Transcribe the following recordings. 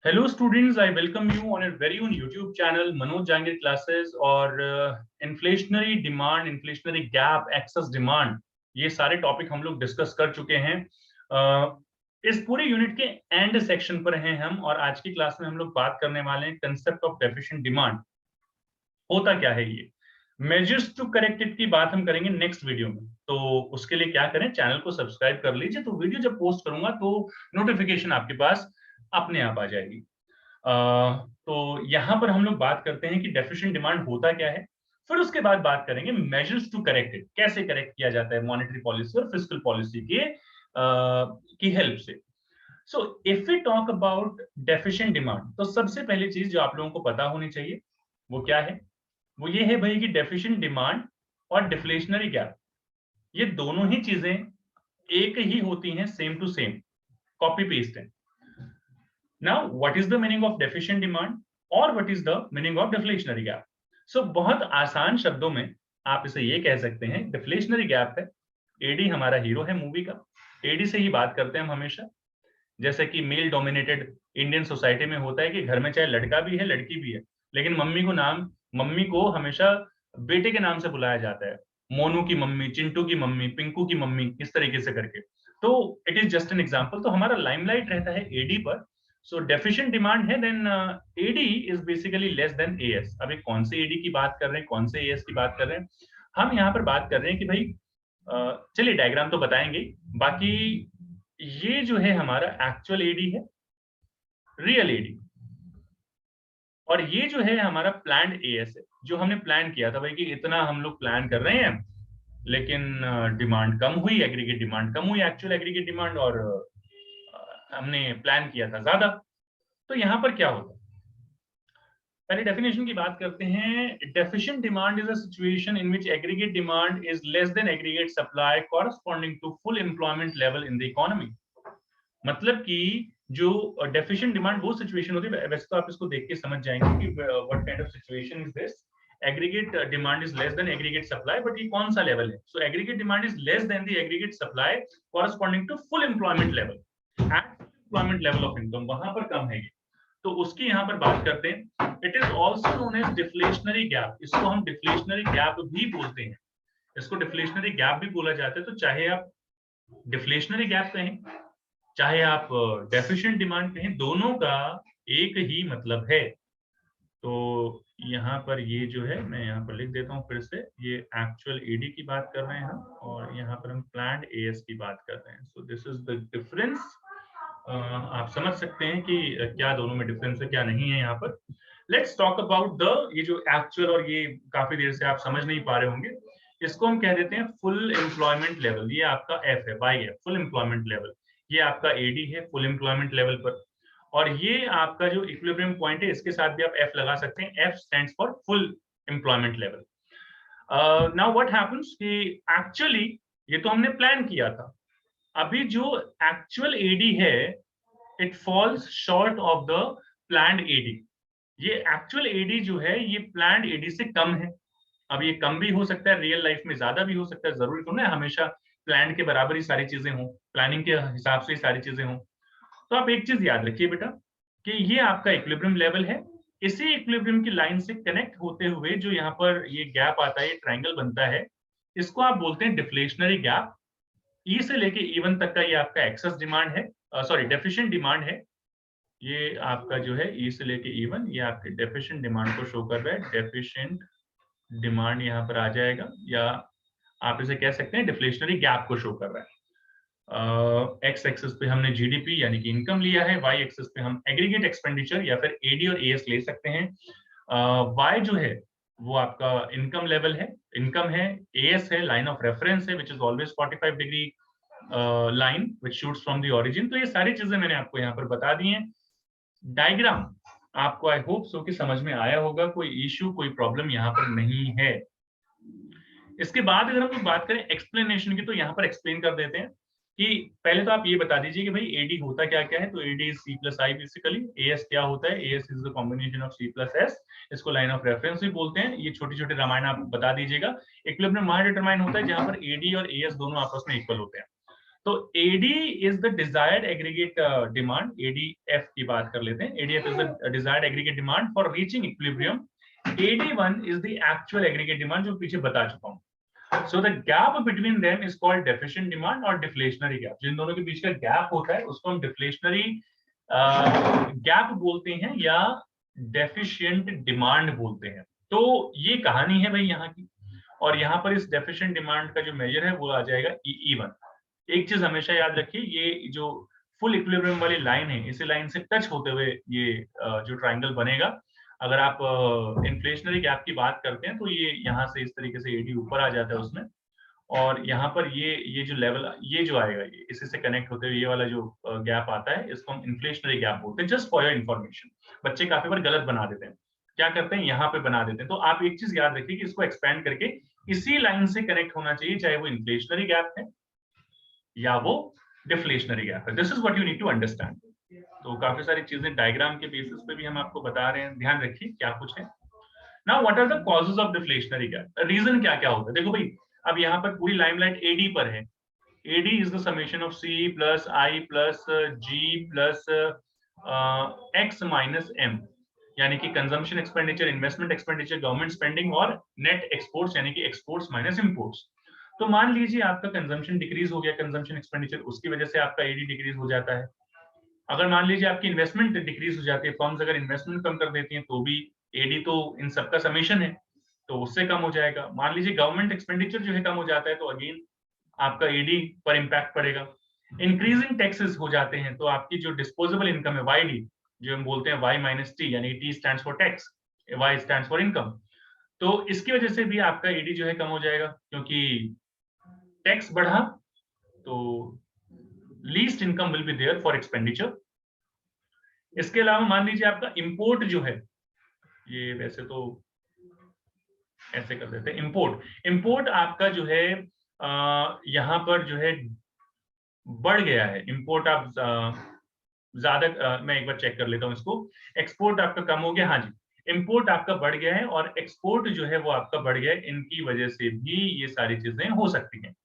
Hello students, I welcome you on a very own YouTube channel Manoj Jangir classes और inflationary demand, inflationary gap, excess demand ये सारे topic हम लोग discuss कर चुके हैं। इस पूरे यूनिट के एंड सेक्शन पर हैं हम और आज की क्लास में हम लोग बात करने वाले हैं कंसेप्ट ऑफ डेफिशिएंट डिमांड। होता क्या है ये, मेजर्स टू करेक्ट इट की बात हम करेंगे नेक्स्ट वीडियो में। तो उसके लिए क्या करें, चैनल को सब्सक्राइब कर लीजिए, तो वीडियो जब पोस्ट करूंगा तो नोटिफिकेशन आपके पास अपने आप आ जाएगी। तो यहाँ पर हम लोग बात करते हैं कि डेफिशिएंट डिमांड होता क्या है, फिर उसके बाद बात करेंगे मेजर्स टू करेक्ट इट, कैसे करेक्ट किया जाता है मॉनेटरी पॉलिसी और फिस्कल पॉलिसी के की हेल्प से। So if we talk about deficient demand, तो सबसे पहली चीज जो आप लोगों को पता होनी चाहिए वो क्या है, वो ये है भाई कि डेफिशिएंट डिमांड और डिफ्लेशनरी गैप ये दोनों ही चीजें एक ही होती हैं, same to same, copy paste है। Now, what is the meaning of deficient demand और what is the meaning of deflationary gap? So बहुत आसान शब्दों में आप इसे ये कह सकते हैं, deflationary gap है, एडी हमारा हीरो है मूवी का, एडी से ही बात करते हैं हम हमेशा। जैसे कि मेल डोमिनेटेड इंडियन सोसाइटी में होता है कि घर में चाहे लड़का भी है लड़की भी है, लेकिन मम्मी को हमेशा बेटे के नाम से बुलाया जाता है, मोनू की मम्मी, चिंटू की मम्मी, पिंकू की मम्मी, इस तरीके से करके। तो it is just an example. तो हमारा लाइमलाइट रहता है एडी पर। सो डेफिशिएंट डिमांड है, then AD is basically less than AS. अभी कौन से एडी की बात कर रहे हैं, कौन से एएस की बात कर रहे हैं, हम यहाँ पर बात कर रहे हैं कि भाई चलिए डायग्राम तो बताएंगे, बाकी ये जो है हमारा एक्चुअल एडी है, रियल एडी, और ये जो है हमारा प्लान्ड एएस है, जो हमने प्लान किया था भाई कि इतना हम लोग प्लान कर रहे हैं, लेकिन डिमांड कम हुई, एग्रीगेट डिमांड कम हुई, एक्चुअल एग्रीगेट डिमांड, और हमने प्लान किया था ज्यादा। तो यहाँ पर क्या होता है, पहले डेफिनेशन की बात करते हैं। Deficient demand is a situation in which aggregate demand is less than aggregate supply corresponding to full employment level in the economy. मतलब कि जो डेफिशिएंट डिमांड वो सिचुएशन होती है, वैसे तो आप इसको देख के समझ जाएंगे कि what kind of situation is this. Aggregate demand is less than aggregate supply, but ये कौन सा लेवल है? So aggregate demand is less than the aggregate supply corresponding to full employment level, at employment level of income, वहां पर कम है ये। तो उसकी यहाँ पर बात करते हैं। It is also known as deflationary gap, इसको हम डिफ्लेशनरी गैप भी बोलते हैं, इसको डिफ्लेशनरी गैप भी बोला जाता है। तो चाहे आप डिफ्लेशनरी गैप कहें, चाहे आप डेफिशिएंट डिमांड कहें, दोनों का एक ही मतलब है। तो यहाँ पर ये जो है, मैं यहाँ पर लिख देता हूँ फिर से, ये एक्चुअल एडी की बात कर रहे हैं हम, और यहाँ पर हम प्लान्ड एएस की बात कर रहे हैं। सो दिस इज द डिफरेंस। आप समझ सकते हैं कि क्या दोनों में डिफरेंस है, क्या नहीं है। यहाँ पर लेट्स टॉक अबाउट द, ये जो एक्चुअल, और ये काफी देर से आप समझ नहीं पा रहे होंगे, इसको हम कह देते हैं फुल एम्प्लॉयमेंट लेवल। ये आपका एफ है, वाई है, फुल एम्प्लॉयमेंट लेवल। ये आपका एडी है फुल एम्प्लॉयमेंट लेवल पर, और ये आपका जो इक्विलिब्रियम पॉइंट है, इसके साथ भी आप एफ लगा सकते हैं। F stands for full employment level. Now what happens कि एक्चुअली ये तो हमने प्लान किया था, अभी जो एक्चुअल एडी है it falls short of the planned AD. ये एक्चुअल एडी जो है ये प्लान्ड एडी से कम है। अब ये कम भी हो सकता है, रियल लाइफ में ज्यादा भी हो सकता है, जरूरी तो ना हमेशा प्लान के बराबर ही सारी चीजें हों, प्लानिंग के हिसाब से ही सारी चीजें हों। तो आप एक चीज याद रखिए बेटा कि ये आपका इक्विलिब्रियम लेवल है, इसी इक्विलिब्रियम की लाइन से कनेक्ट होते हुए जो यहाँ पर ये गैप आता है, ये ट्रायंगल बनता है, इसको आप बोलते हैं डिफ्लेशनरी गैप। ई से लेके इवन तक का ये आपका एक्सेस डिमांड है, सॉरी डेफिशिएंट डिमांड है। ये आपका जो है ई से लेके इवन, ये आपके डेफिशिएंट डिमांड को शो कर रहा है। डेफिशिएंट डिमांड यहाँ पर आ जाएगा, या आप इसे कह सकते हैं डिफ्लेशनरी गैप को शो कर रहा है। एक्स एक्सिस पे हमने जीडीपी यानी कि इनकम लिया है, वाई एक्सिस पे हम एग्रीगेट एक्सपेंडिचर या फिर एडी और एएस ले सकते हैं। वाई जो है वो आपका इनकम लेवल है, इनकम है। एएस है लाइन ऑफ रेफरेंस है, which is always 45 degree line which shoots from the origin. तो ये सारी चीजें मैंने आपको यहाँ पर बता दी हैं। डायग्राम आपको आई होप सो कि समझ में आया होगा, कोई इश्यू कोई प्रॉब्लम यहाँ पर नहीं है। इसके बाद अगर हम लोग बात करें एक्सप्लेनेशन की, तो यहाँ पर एक्सप्लेन कर देते हैं कि पहले तो आप ये बता दीजिए कि भाई एडी होता क्या क्या है। तो AD is C plus I basically. AS क्या होता है? AS is the combination of C plus S, इसको लाइन ऑफ रेफरेंस भी बोलते हैं। ये छोटी छोटी रामायण आप बता दीजिएगा। इक्विलिब्रियम वहां डिटरमाइन होता है जहां पर एडी और एएस दोनों आपस में इक्वल होते हैं। तो AD is the desired aggregate demand, ADF की बात कर लेते हैं। ADF is the desired aggregate demand for reaching equilibrium. एडी1 is the actual aggregate demand, जो पीछे बता चुका हूं। So the gap between them is called deficient demand और डिफ्लेशनरी गैप। जिन दोनों के बीच का गैप होता है उसको हम डिफ्लेशनरी गैप बोलते हैं या डेफिशिएंट डिमांड बोलते हैं। तो ये कहानी है भाई यहाँ की। और यहाँ पर इस डेफिशिएंट डिमांड का जो मेजर है वो आ जाएगा EE1। एक चीज हमेशा याद रखिए, ये जो फुल इक्विलिब्रियम वाली लाइन है, इसी लाइन से टच होते हुए ये जो ट्राइंगल बनेगा, अगर आप इन्फ्लेशनरी गैप की बात करते हैं तो ये यहाँ से इस तरीके से एडी ऊपर आ जाता है उसमें, और यहाँ पर ये जो लेवल ये जो आएगा ये इसी से कनेक्ट होते हुए ये वाला जो गैप आता है इसको हम इन्फ्लेशनरी गैप बोलते हैं। जस्ट फॉर योर इन्फॉर्मेशन, बच्चे काफी बार गलत बना देते हैं, क्या करते हैं यहाँ पे बना देते हैं। तो आप एक चीज याद रखिए कि इसको एक्सपेंड करके इसी लाइन से कनेक्ट होना चाहिए, चाहे वो इन्फ्लेशनरी गैप है या वो डिफ्लेशनरी गैप है। This is what you need to understand. तो काफी सारी चीजें डायग्राम के बेसिस पे भी हम आपको बता रहे हैं, ध्यान रखिए क्या कुछ है। Now what are the causes of deflationary gap, reason क्या क्या होता है। देखो भाई, अब यहाँ पर पूरी लाइमलाइट एडी पर है। AD is the summation of C plus I plus G plus X minus M, यानी कि consumption expenditure, investment expenditure, government spending और नेट एक्सपोर्ट्स, यानी कि एक्सपोर्ट्स माइनस इंपोर्ट्स। तो मान लीजिए आपका कंजम्पशन डिक्रीज हो गया, कंजम्पशन एक्सपेंडिचर, उसकी वजह से आपका एडी डिक्रीज हो जाता है। अगर मान लीजिए आपकी इन्वेस्टमेंट डिक्रीज हो जाती है, फर्म्स अगर इन्वेस्टमेंट कम कर देती हैं तो भी एडी तो इन सबका समेशन है, तो उससे कम हो जाएगा। मान लीजिए गवर्नमेंट एक्सपेंडिचर जो है कम हो जाता है तो अगेन आपका एडी पर इंपैक्ट पड़ेगा। इंक्रीजिंग टैक्सेस हो जाते हैं तो आपकी जो डिस्पोजेबल इनकम है वाईडी, जो हम बोलते हैं वाई माइनस टी, यानी T stands for tax, Y stands for income, तो इसकी वजह से भी आपका एडी जो है कम हो जाएगा, क्योंकि टैक्स बढ़ा तो least income will be there for expenditure. इसके अलावा मान लीजिए आपका इंपोर्ट जो है, ये वैसे तो ऐसे कर देते हैं, इंपोर्ट आपका जो है यहाँ पर जो है बढ़ गया है। इंपोर्ट आप ज्यादा, मैं एक बार चेक कर लेता हूँ इसको। एक्सपोर्ट आपका कम हो गया, हाँ जी, इंपोर्ट आपका बढ़ गया है और एक्सपोर्ट जो है वो आपका बढ़ गया है। इनकी वजह से भी ये सारी चीजें हो सकती हैं।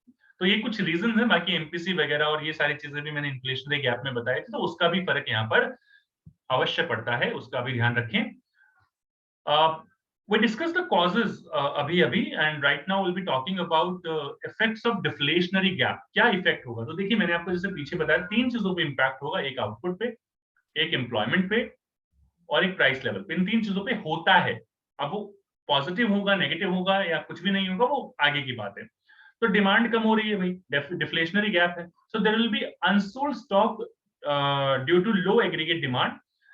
तो ये कुछ रीजन है। बाकी एमपीसी वगैरह और ये सारी चीजें भी मैंने इन्फ्लेशनरी गैप में बताई थी, तो उसका भी फर्क यहाँ पर अवश्य पड़ता है, उसका भी ध्यान रखें। We discussed the causes अभी and right now we'll be talking about effects of deflationary gap। क्या इफेक्ट होगा? तो देखिए, मैंने आपको जैसे पीछे बताया, तीन चीजों पे इम्पैक्ट होगा, एक आउटपुट पे, एक एम्प्लॉयमेंट पे और एक प्राइस लेवल पे। इन तीन चीजों पे होता है। अब वो पॉजिटिव होगा, नेगेटिव होगा या कुछ भी नहीं होगा, वो आगे की बात है। तो डिमांड कम हो रही है भाई, डिफ्लेशनरी गैप है, so there will be unsold stock due to low aggregate demand,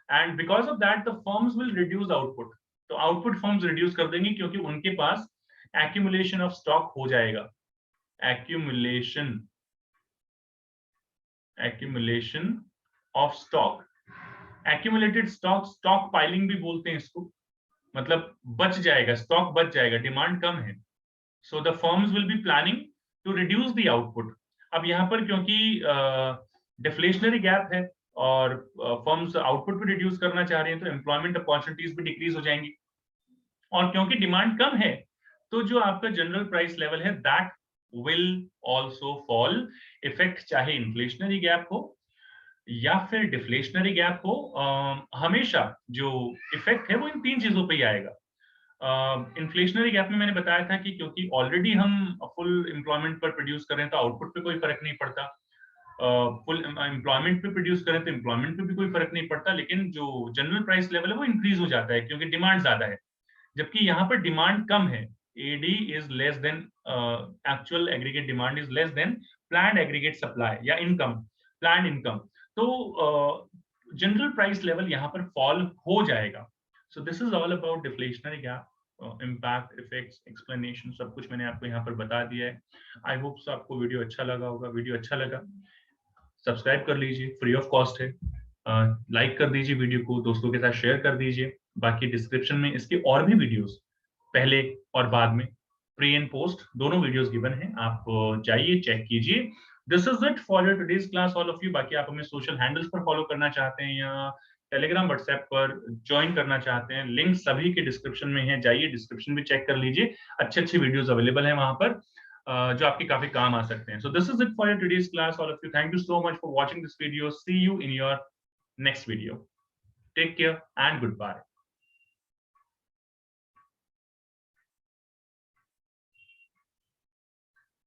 and because of that the firms will reduce output. तो आउटपुट फर्म्स रिड्यूस कर देंगे क्योंकि उनके पास एक्यूमुलेशन ऑफ स्टॉक हो जाएगा। Accumulation of stock, accumulated stock, stock piling भी बोलते हैं इसको, मतलब बच जाएगा, स्टॉक बच जाएगा, डिमांड कम है, so the firms will be planning to reduce the output. अब यहाँ पर क्योंकि डिफ्लेशनरी गैप है और फर्म्स आउटपुट भी रिड्यूस करना चाह रहे हैं, तो एम्प्लॉयमेंट अपॉर्चुनिटीज भी डिक्रीज हो जाएंगी। और क्योंकि डिमांड कम है तो जो आपका जनरल प्राइस लेवल है that will also fall. Effect चाहे इन्फ्लेशनरी गैप हो या फिर डिफ्लेशनरी गैप हो, हमेशा जो इफेक्ट है वो इन तीन चीजों पे ही आएगा। इन्फ्लेशनरी गैप में मैंने बताया था कि क्योंकि ऑलरेडी हम फुल एम्प्लॉयमेंट पर प्रोड्यूस कर रहे हैं तो आउटपुट पे कोई फर्क नहीं पड़ता, फुल एम्प्लॉयमेंट पे प्रोड्यूस करें तो एम्प्लॉयमेंट पे भी कोई फर्क नहीं पड़ता, लेकिन जो जनरल प्राइस लेवल है वो इंक्रीज हो जाता है क्योंकि डिमांड ज्यादा है। जबकि यहाँ पर डिमांड कम है, AD is less than actual aggregate demand is less than planned aggregate supply या इनकम, प्लान्ड इनकम, तो जनरल प्राइस लेवल यहाँ पर फॉल हो जाएगा। So this is all about deflationary gap, impact, effects, explanation, सब कुछ मैंने आपको यहाँ पर बता दिया है। आई होप सो आपको वीडियो अच्छा लगा होगा। वीडियो अच्छा लगा सब्सक्राइब कर लीजिए, फ्री ऑफ कॉस्ट है। लाइक कर दीजिए वीडियो को, दोस्तों के साथ शेयर कर दीजिए। बाकी डिस्क्रिप्शन में इसके और भी वीडियोस, पहले और बाद में, प्री एंड पोस्ट दोनों वीडियोस गिवन हैं, आप जाइए चेक कीजिए। This is it for your today's class, all of you. बाकी आप हमें सोशल हैंडल्स पर फॉलो करना चाहते हैं या टेलीग्राम व्हाट्सएप पर ज्वाइन करना चाहते हैं, लिंक सभी के डिस्क्रिप्शन में है, जाइए डिस्क्रिप्शन भी चेक कर लीजिए, अच्छे अच्छे वीडियोस अवेलेबल हैं वहां पर। जो आपके काफी काम आ सकते हैं. So this is it for your today's class, all of you. Thank you so much for watching this video. See you in your next video. Take care and goodbye.